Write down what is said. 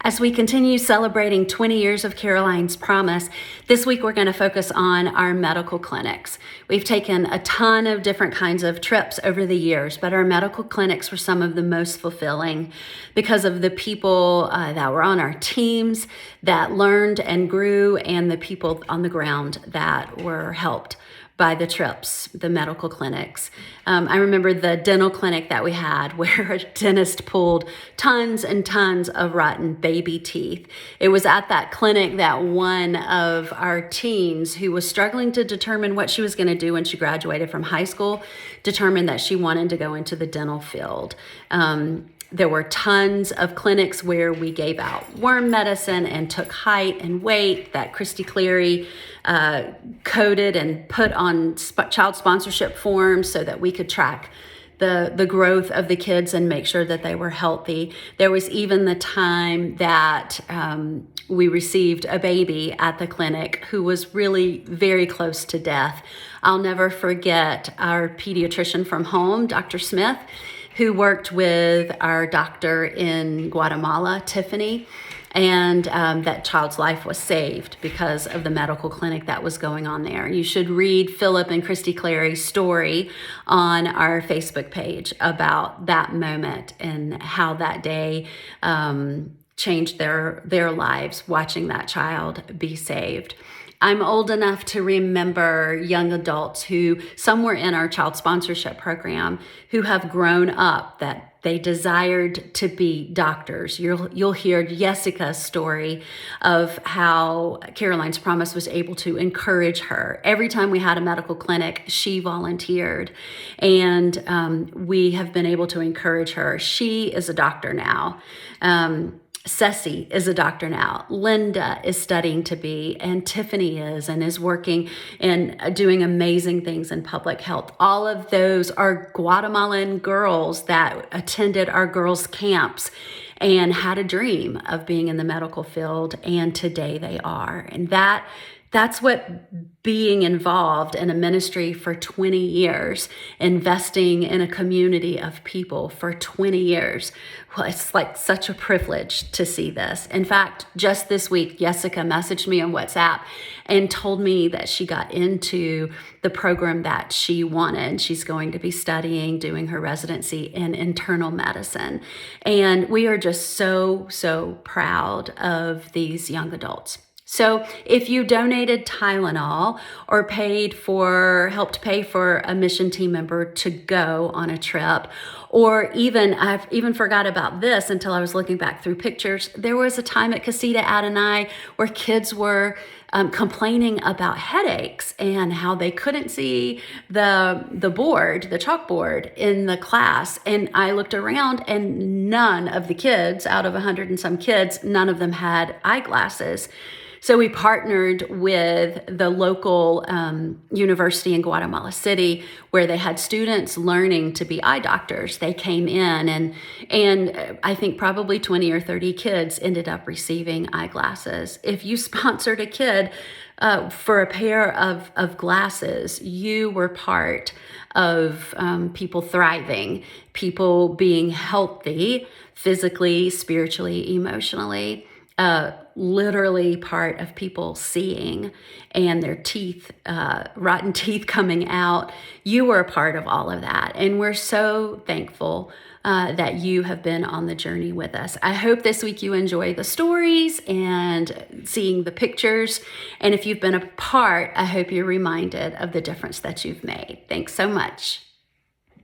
As we continue celebrating 20 years of Caroline's Promise, this week we're going to focus on our medical clinics. We've taken a ton of different kinds of trips over the years, but our medical clinics were some of the most fulfilling because of the people that were on our teams that learned and grew, and the people on the ground that were helped by the trips, the medical clinics. I remember the dental clinic that we had where a dentist pulled tons and tons of rotten baby teeth. It was at that clinic that one of our teens, who was struggling to determine what she was going to do when she graduated from high school, determined that she wanted to go into the dental field. There were tons of clinics where we gave out worm medicine and took height and weight that Christy Cleary coded and put on child sponsorship forms so that we could track the growth of the kids and make sure that they were healthy. There was even the time that we received a baby at the clinic who was really very close to death. I'll never forget our pediatrician from home, Dr. Smith, who worked with our doctor in Guatemala, Tiffany, and that child's life was saved because of the medical clinic that was going on there. You should read Philip and Christy Clary's story on our Facebook page about that moment and how that day changed their lives, watching that child be saved. I'm old enough to remember young adults who, some were in our child sponsorship program, who have grown up that they desired to be doctors. You'll hear Jessica's story of how Caroline's Promise was able to encourage her. Every time we had a medical clinic, she volunteered, and we have been able to encourage her. She is a doctor now. Ceci is a doctor now. Linda is studying to be, and Tiffany is working and doing amazing things in public health. All of those are Guatemalan girls that attended our girls' camps and had a dream of being in the medical field, and today they are. And that's what being involved in a ministry for 20 years, investing in a community of people for 20 years. Well, it's like such a privilege to see this. In fact, just this week, Jessica messaged me on WhatsApp and told me that she got into the program that she wanted. She's going to be studying, doing her residency in internal medicine. And we are just so proud of these young adults. So if you donated Tylenol or helped pay for a mission team member to go on a trip, or I've even forgot about this until I was looking back through pictures. There was a time at Casita Adonai where kids were complaining about headaches and how they couldn't see the chalkboard in the class. And I looked around, and none of the kids, out of 100 and some kids, none of them had eyeglasses. So we partnered with the local university in Guatemala City, where they had students learning to be eye doctors. They came in, and I think probably 20 or 30 kids ended up receiving eyeglasses. If you sponsored a kid for a pair of glasses, you were part of people thriving, people being healthy, physically, spiritually, emotionally. Literally part of people seeing and their teeth, rotten teeth coming out. You were a part of all of that. And we're so thankful that you have been on the journey with us. I hope this week you enjoy the stories and seeing the pictures. And if you've been a part, I hope you're reminded of the difference that you've made. Thanks so much.